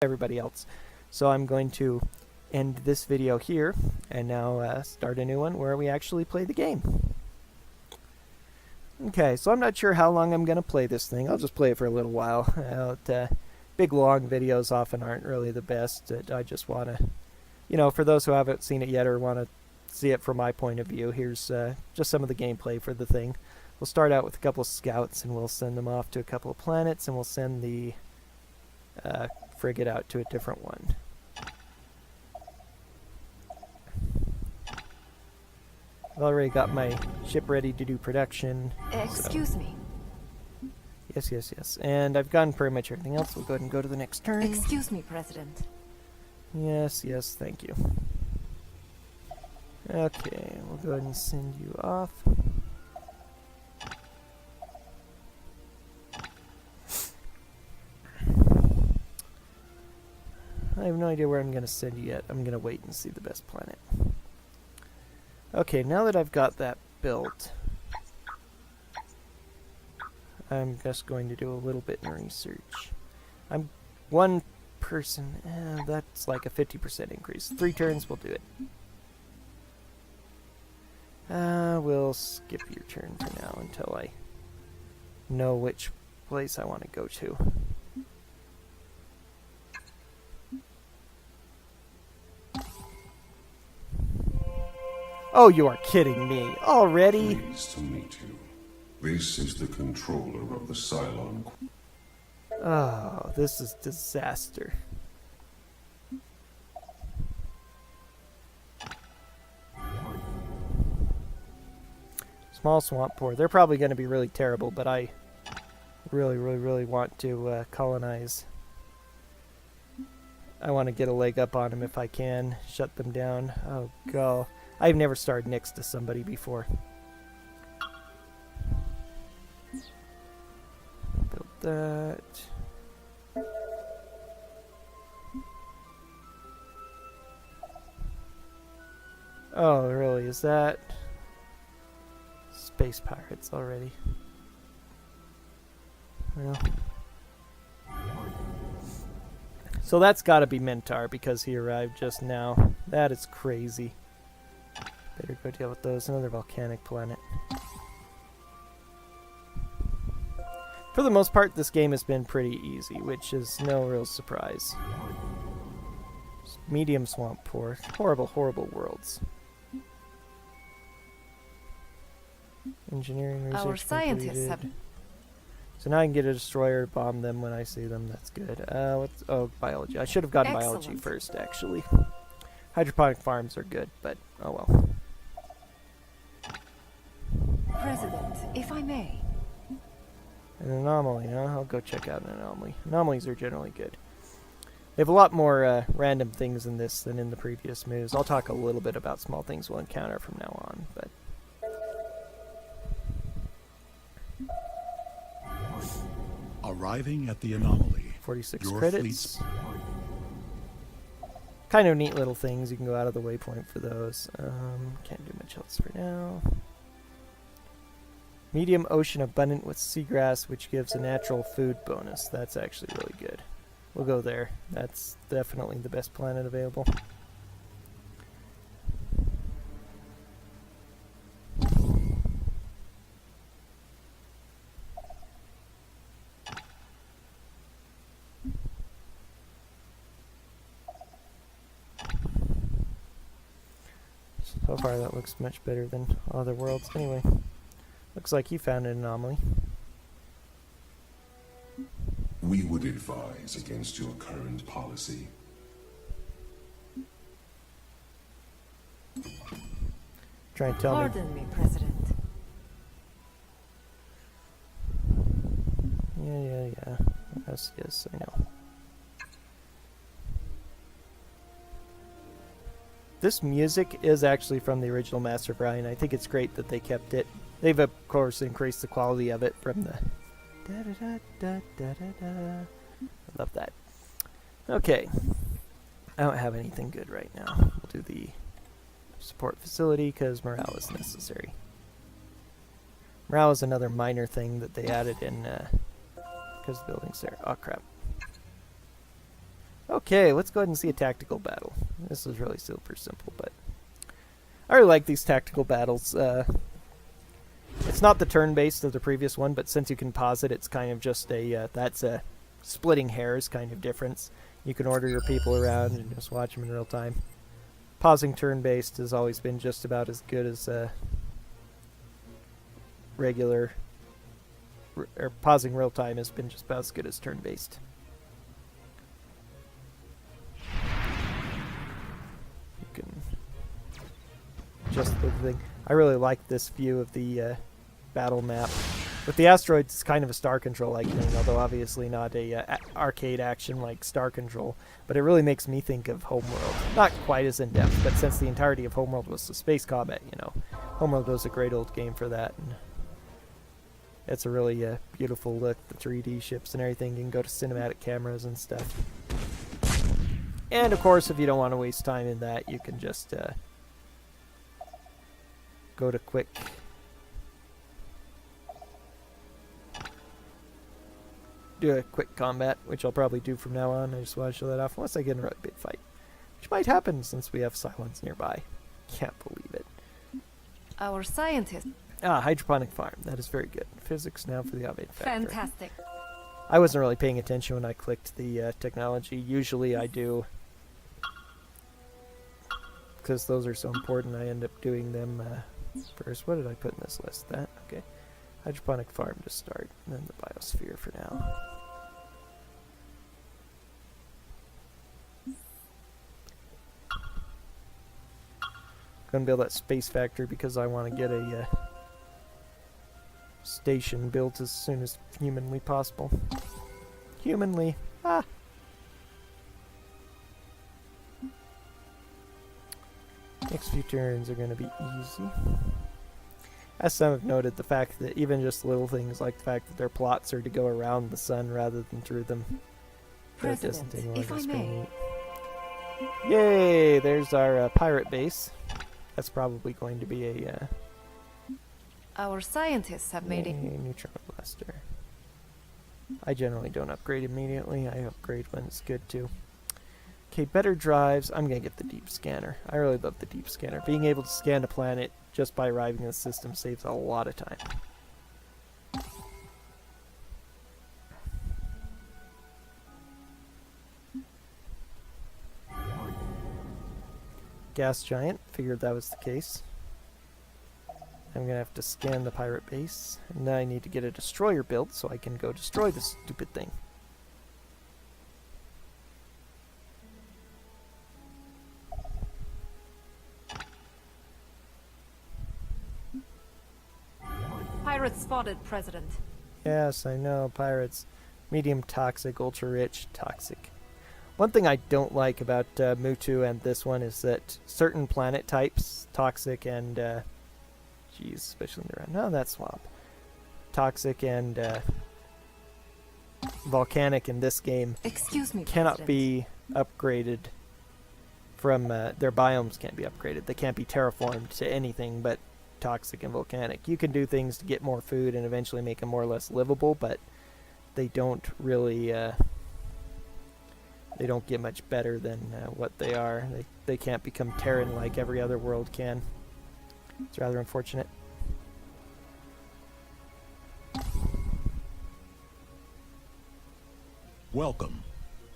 everybody else. So I'm going to end this video here and now start a new one where we actually play the game. Okay, so I'm not sure how long I'm going to play this thing. I'll just play it for a little while. Big long videos often aren't really the best. I just want to, for those who haven't seen it yet or want to see it from my point of view, here's just some of the gameplay for the thing. We'll start out with a couple of scouts and we'll send them off to a couple of planets and we'll send the frigate out to a different one. I've already got my ship ready to do production. Excuse me. Yes. And I've gotten pretty much everything else. We'll go ahead and go to the next turn. Excuse me, President. Yes, thank you. Okay, we'll go ahead and send you off. I have no idea where I'm going to send you yet. I'm going to wait and see the best planet. Okay, now that I've got that built, I'm just going to do a little bit in research. I'm one person. That's like a 50% increase. 3 turns will do it. We'll skip your turn for now until I know which place I want to go to. Oh, you are kidding me. Already? Pleased to meet you. This is the controller of the Cylon. Oh, this is disaster. Small swamp poor. They're probably going to be really terrible, but I really want to colonize. I want to get a leg up on them if I can. Shut them down. Oh, God. I've never started next to somebody before. Build that. Oh, really? Is that space pirates already? Well, so that's got to be Mentar because he arrived just now. That is crazy. Better go deal with those. Another volcanic planet. For the most part, this game has been pretty easy, which is no real surprise. Medium swamp poor. Horrible worlds. Engineering research Our scientists completed. have... So now I can get a destroyer to bomb them when I see them. That's good. Biology. I should have gotten biology first, actually. Hydroponic farms are good, but oh well. President, if I may. An anomaly, huh? I'll go check out an anomaly. Anomalies are generally good. They have a lot more random things in this than in the previous moves. I'll talk a little bit about small things we'll encounter from now on, but... Arriving at the anomaly. 46 Your credits. Kind of neat little things. You can go out of the waypoint for those. Can't do much else for now. Medium ocean abundant with seagrass, which gives a natural food bonus. That's actually really good. We'll go there. That's definitely the best planet available. So far that looks much better than other worlds. Anyway, looks like you found an anomaly. We would advise against your current policy. Try and tell me. Pardon me, President. Yeah. Yes, I know. This music is actually from the original Master of Orion. I think it's great that they kept it. They've, of course, increased the quality of it from the... I love that. Okay. I don't have anything good right now. We'll do the support facility because morale is necessary. Morale is another minor thing that they added in because the building's there. Oh, crap. Okay, let's go ahead and see a tactical battle. This is really super simple, but I really like these tactical battles. It's not the turn-based of the previous one, but since you can pause it, it's kind of just a, that's a splitting hairs kind of difference. You can order your people around and just watch them in real time. Pausing turn-based has always been just about as good as regular, or pausing real time has been just about as good as turn-based. You can just the thing. I really like this view of the battle map. With the asteroids, it's kind of a Star Control-like thing, although obviously not a arcade action like Star Control. But it really makes me think of Homeworld. Not quite as in-depth, but since the entirety of Homeworld was the space combat, you know, Homeworld was a great old game for that. And it's a really beautiful look, the 3D ships and everything. You can go to cinematic cameras and stuff. And of course, if you don't want to waste time in that, you can just go to quick. Do a quick combat, which I'll probably do from now on. I just want to show that off, unless I get in a really big fight, which might happen since we have Silence nearby. Can't believe it. Our scientist. Ah, hydroponic farm. That is very good. Physics now for the Avade Factor. Fantastic. I wasn't really paying attention when I clicked the technology. Usually I do, because those are so important. I end up doing them first. What did I put in this list? That? Okay. Hydroponic farm to start, and then the biosphere for now. Gonna build that space factory because I want to get a station built as soon as humanly possible. Humanly. Ah! Next few turns are gonna be easy. As some have noted, the fact that even just little things like the fact that their plots are to go around the sun rather than through them. That doesn't take long. If I may. Yay! There's our pirate base. That's probably going to be a Our scientists have made it. neutron blaster. I generally don't upgrade immediately. I upgrade when it's good too. Okay, better drives. I'm gonna get the deep scanner. I really love the deep scanner. Being able to scan a planet just by arriving in the system saves a lot of time. Gas giant. Figured that was the case. I'm gonna have to scan the pirate base. And now I need to get a destroyer built so I can go destroy this stupid thing. Pirates spotted, President. Yes, I know, pirates. Medium toxic, ultra rich, toxic. One thing I don't like about Mutu and this one is that certain planet types, toxic and, geez, especially in the round. No, that's swamp. Toxic and volcanic in this game Excuse me, cannot President. be upgraded from, their biomes can't be upgraded. They can't be terraformed to anything but toxic and volcanic. You can do things to get more food and eventually make them more or less livable, but they don't really, they don't get much better than what they are. They can't become Terran like every other world can. It's rather unfortunate. Welcome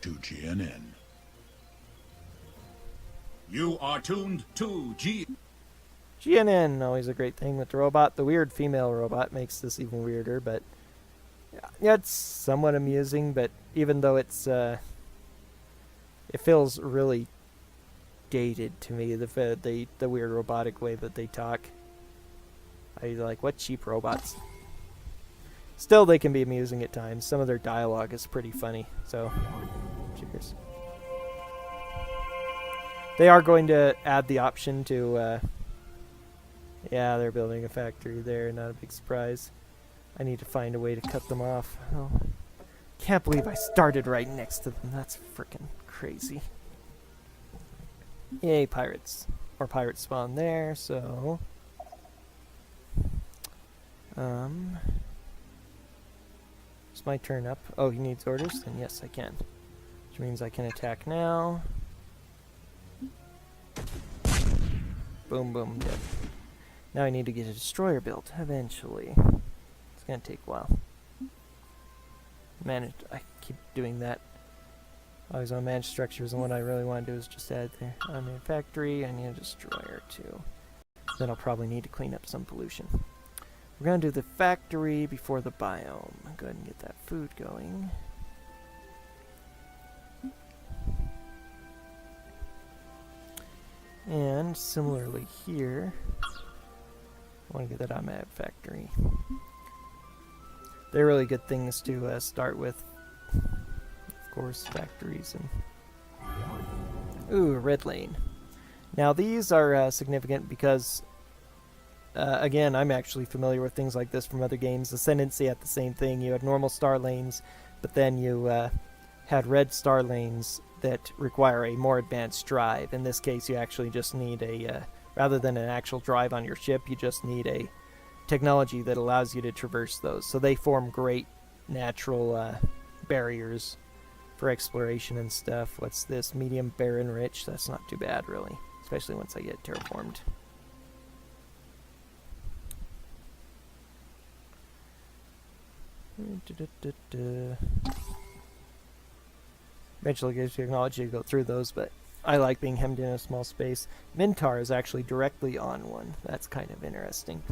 to GNN. You are tuned to GNN, always a great thing with the robot. The weird female robot makes this even weirder, but yeah, it's somewhat amusing, but even though it's, it feels really dated to me, the weird robotic way that they talk. I like, what cheap robots. Still, they can be amusing at times. Some of their dialogue is pretty funny, so cheers. They are going to add the option to, yeah, they're building a factory there, not a big surprise. I need to find a way to cut them off. Oh, can't believe I started right next to them. That's freaking crazy. Yay, pirates. Or pirates spawn there, so... Is my turn up? Oh, he needs orders? Then yes, I can. which means I can attack now. Boom, boom, dead. Now I need to get a destroyer built eventually. It's gonna take a while. I keep doing that. Always on manage structures, and what I really want to do is just add there. I'm in a factory, I need a destroyer too. Then I'll probably need to clean up some pollution. We're gonna do the factory before the biome. Go ahead and get that food going. And similarly here, I want to get that IMAB factory. They're really good things to start with. Of course, factories and... Ooh, a red lane. Now these are significant because, again, I'm actually familiar with things like this from other games. Ascendancy had the same thing. You had normal star lanes, but then you had red star lanes that require a more advanced drive. In this case, you actually just need a, rather than an actual drive on your ship, you just need a technology that allows you to traverse those. So they form great natural barriers for exploration and stuff. What's this? Medium, barren, rich. That's not too bad, really. Especially once I get terraformed. Eventually gives you technology to go through those, but I like being hemmed in a small space. Mintar is actually directly on one. That's kind of interesting.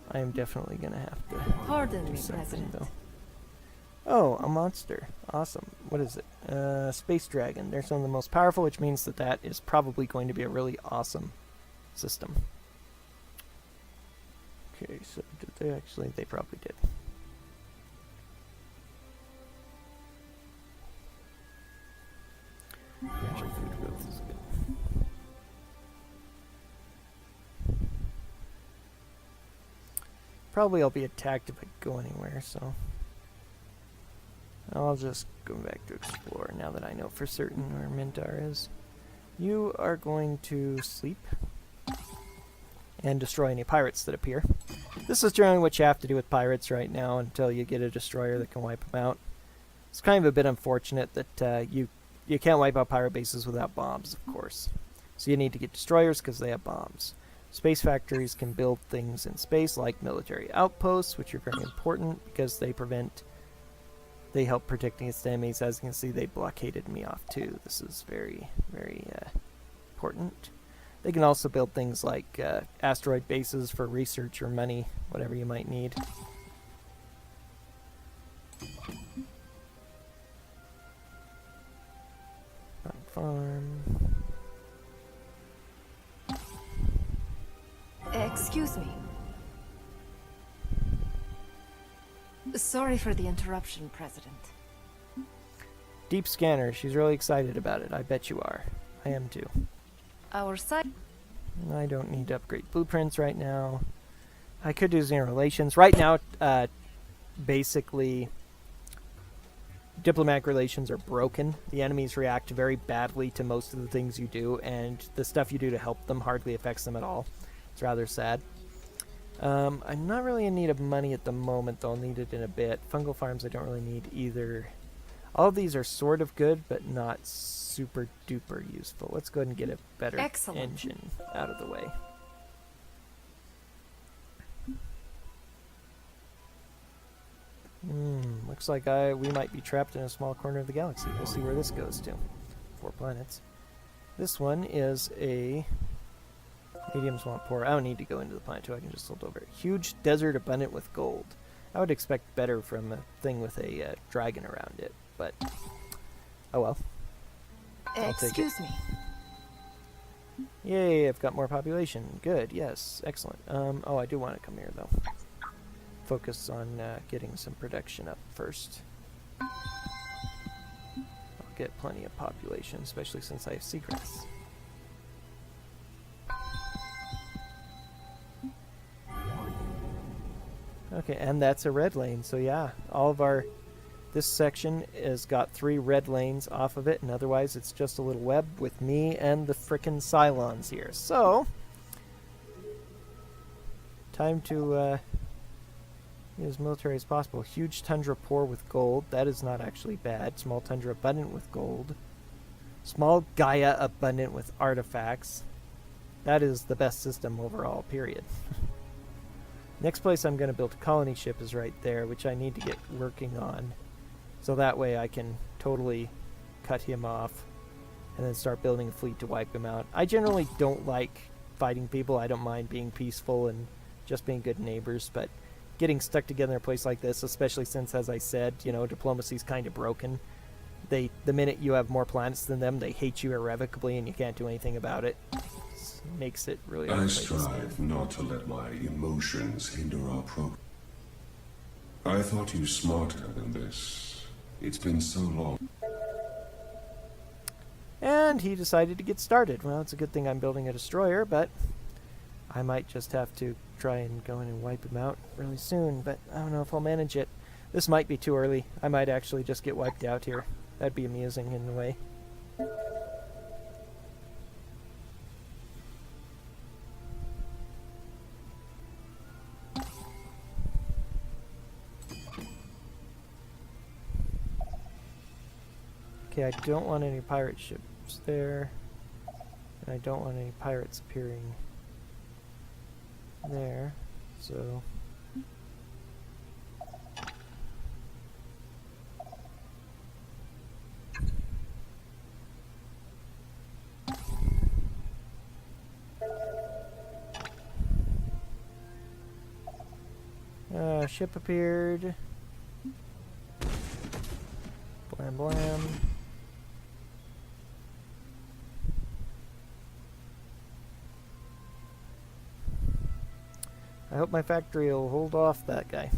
I am definitely going to have to Pardon do me, something, President. though. Oh, a monster. Awesome. What is it? Space Dragon. They're some of the most powerful, which means that that is probably going to be a really awesome system. Okay, so did they actually? They probably did. Natural food growth is good. Probably I'll be attacked if I go anywhere, so I'll just go back to explore now that I know for certain where Mintar is. You are going to sleep and destroy any pirates that appear. This is generally what you have to do with pirates right now until you get a destroyer that can wipe them out. It's kind of a bit unfortunate that you can't wipe out pirate bases without bombs, of course. So you need to get destroyers because they have bombs. Space factories can build things in space like military outposts, which are very important because they help protect against enemies. As you can see, they blockaded me off too. This is very, very important. They can also build things like asteroid bases for research or money, whatever you might need. Farm. Excuse me. Sorry for the interruption, President. Deep scanner. She's really excited about it. I bet you are. I am too. Our site. I don't need to upgrade blueprints right now. I could do zero relations. Right now, basically, diplomatic relations are broken. The enemies react very badly to most of the things you do, and the stuff you do to help them hardly affects them at all. It's rather sad. I'm not really in need of money at the moment, though. I'll need it in a bit. Fungal farms I don't really need either. All of these are sort of good, but not super duper useful. Let's go ahead and get a better engine out of the way. Looks like we might be trapped in a small corner of the galaxy. We'll see where this goes to. 4 planets. This one is a medium swamp poor. I don't need to go into the planet too. I can just hold over it. Huge desert abundant with gold. I would expect better from a thing with a dragon around it, but oh well. I'll take it. Excuse me. Yay, I've got more population. Good, yes, excellent. Oh, I do want to come here though. Focus on getting some production up first. I'll get plenty of population, especially since I have seagrass. Okay, and that's a red lane, so yeah, all of our... This section has got 3 red lanes off of it, and otherwise it's just a little web with me and the frickin' Cylons here. So, time to as military as possible. Huge tundra poor with gold. That is not actually bad. Small tundra abundant with gold. Small Gaia abundant with artifacts. That is the best system overall, period. Next place I'm going to build a colony ship is right there, which I need to get working on. So that way I can totally cut him off and then start building a fleet to wipe him out. I generally don't like fighting people. I don't mind being peaceful and just being good neighbors, but getting stuck together in a place like this, especially since, as I said, you know, diplomacy's kind of broken. The minute you have more planets than them, they hate you irrevocably and you can't do anything about it. Makes it really hard I to play this game. strive not to let my emotions hinder our progress. I thought you smarter than this. It's been so long. And he decided to get started. Well, it's a good thing I'm building a destroyer, but I might just have to try and go in and wipe him out really soon, but I don't know if I'll manage it. This might be too early. I might actually just get wiped out here. That'd be amusing in a way. Okay, I don't want any pirate ships there. And I don't want any pirates appearing there. So... ship appeared. Blam blam. I hope my factory will hold off that guy.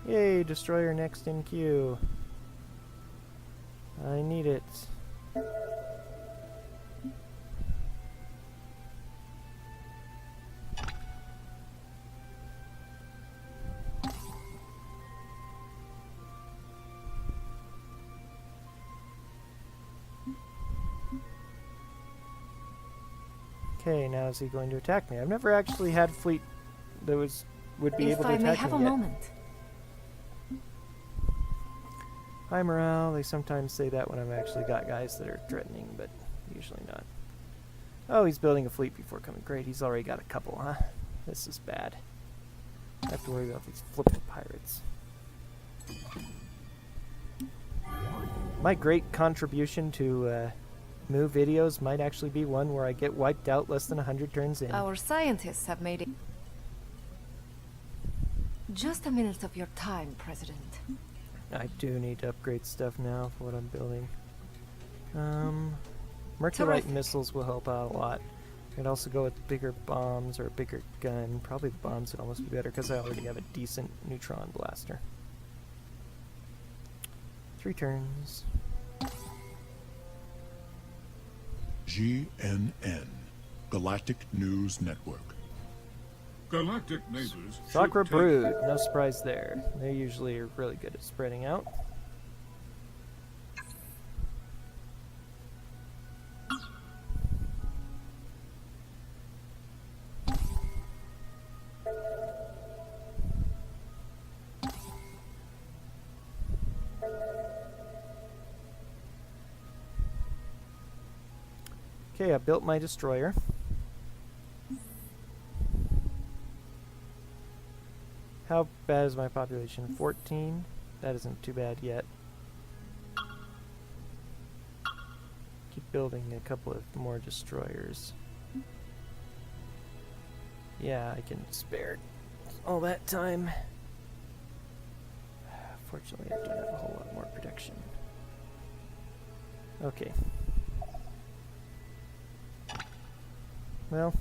Yay, destroyer next in queue. I need it. Okay, now is he going to attack me? I've never actually had a fleet that would be able to attack me yet. If I may have a moment. High morale, they sometimes say that when I've actually got guys that are threatening, but usually not. Oh, he's building a fleet before coming. Great, he's already got a couple, huh? This is bad. I have to worry about these flipping pirates. My great contribution to new videos might actually be one where I get wiped out less than 100 turns in. Our scientists have made it. Just a minute of your time, President. I do need to upgrade stuff now for what I'm building. Mercurite Terrific. missiles will help out a lot. I could also go with bigger bombs or a bigger gun. Probably the bombs would almost be better because I already have a decent neutron blaster. 3 turns. GNN, Galactic News Network. Galactic neighbors. Sakura should take- Brood, no surprise there. They usually are really good at spreading out. Okay, I built my destroyer. How bad is my population? 14? That isn't too bad yet. Keep building a couple of more destroyers. Yeah, I can spare all that time. Fortunately, I don't have a whole lot more production. Okay. Well.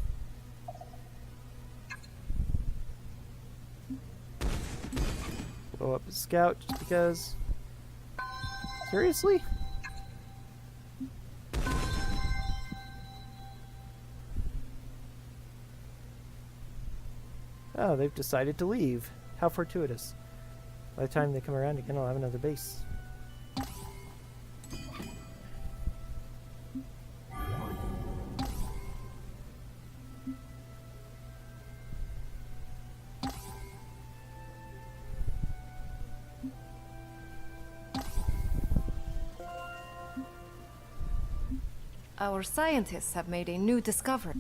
Blow up his scout just because. Seriously? Oh, they've decided to leave. How fortuitous. By the time they come around again, I'll have another base. Our scientists have made a new discovery.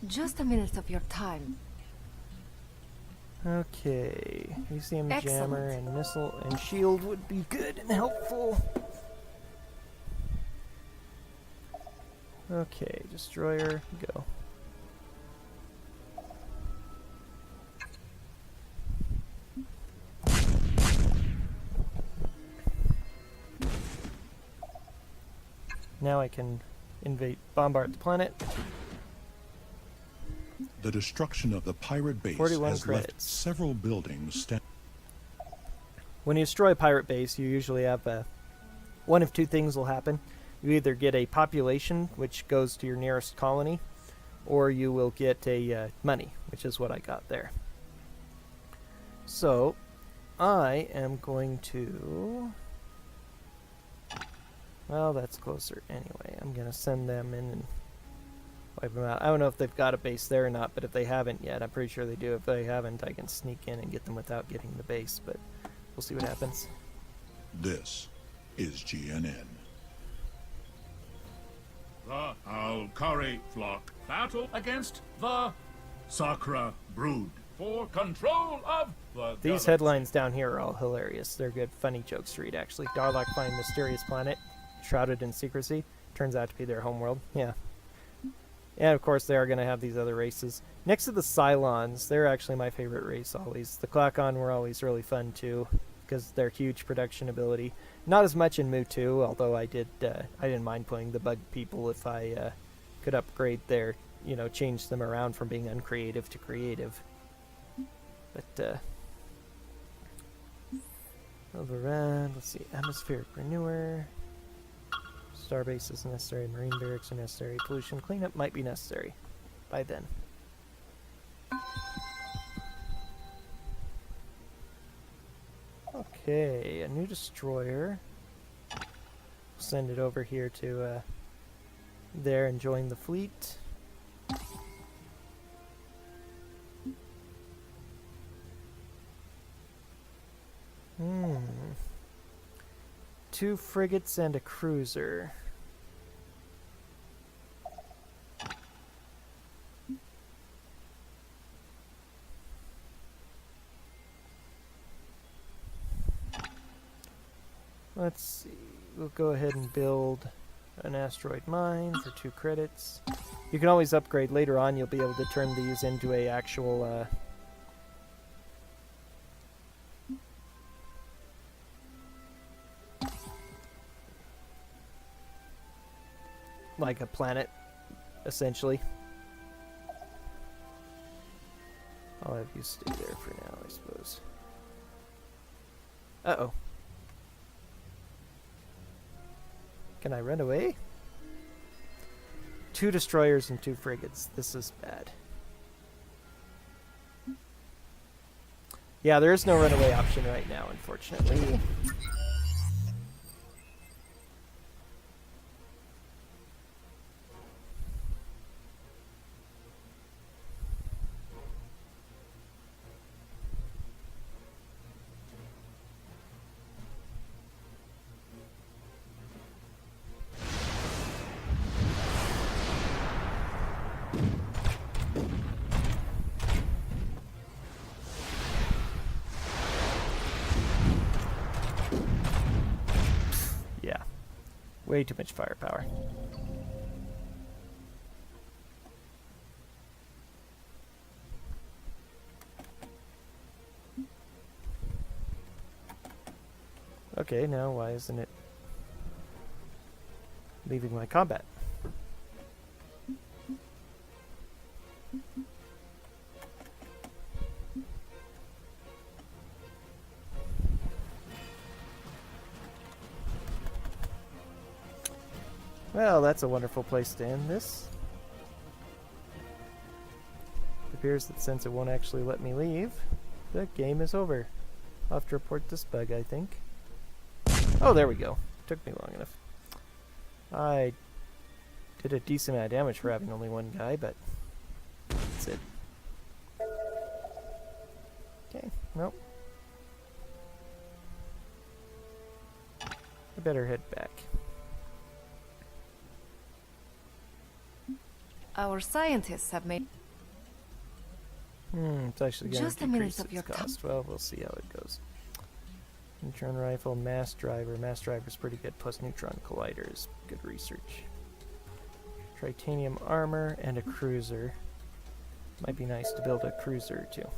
Just a minute of your time. Okay. ACM Excellent. jammer and missile and shield would be good and helpful. Okay, destroyer, go. Now I can bombard the planet. The destruction of the pirate base 41 has left credits. several buildings standing. When you destroy a pirate base, you usually have one of two things will happen. You either get a population, which goes to your nearest colony, or you will get a money, which is what I got there. So, I am going to... Well, that's closer anyway. I'm going to send them in and wipe them out. I don't know if they've got a base there or not, but if they haven't yet, I'm pretty sure they do. If they haven't, I can sneak in and get them without getting the base, but we'll see what happens. This is GNN. The Alkari flock battle against the Sakra brood for control of the These galaxy. headlines down here are all hilarious. They're good, funny jokes to read, actually. Darlock find mysterious planet, shrouded in secrecy. Turns out to be their homeworld. Yeah. And, of course, they are going to have these other races. Next to the Cylons, they're actually my favorite race always. The Klakon were always really fun, too, because they're huge production ability. Not as much in Mu 2, although I didn't mind playing the bug people if I could upgrade their, change them around from being uncreative to creative. But, overrun, let's see, atmospheric renewer, starbase is necessary, marine barracks are necessary, pollution cleanup might be necessary by then. Okay, a new destroyer. Send it over here to there and join the fleet. Two frigates and a cruiser. Let's see. We'll go ahead and build an asteroid mine for 2 credits. You can always upgrade later on. You'll be able to turn these into a actual like a planet, essentially. I'll have you stay there for now, I suppose. Uh-oh. Can I run away? 2 destroyers and 2 frigates. This is bad. Yeah, there is no runaway option right now, unfortunately. Way too much firepower. Okay, now why isn't it leaving my combat? Well, that's a wonderful place to end this. It appears that since it won't actually let me leave, the game is over. I'll have to report this bug, I think. Oh, there we go. Took me long enough. I did a decent amount of damage for having only one guy, but that's it. Okay, nope. I better head back. Our scientists have made... It's actually going Just to a minute decrease of its your cost. Well, we'll see how it goes. Neutron rifle, mass driver. Mass driver's pretty good, plus neutron collider is good research. Titanium armor and a cruiser. Might be nice to build a cruiser too.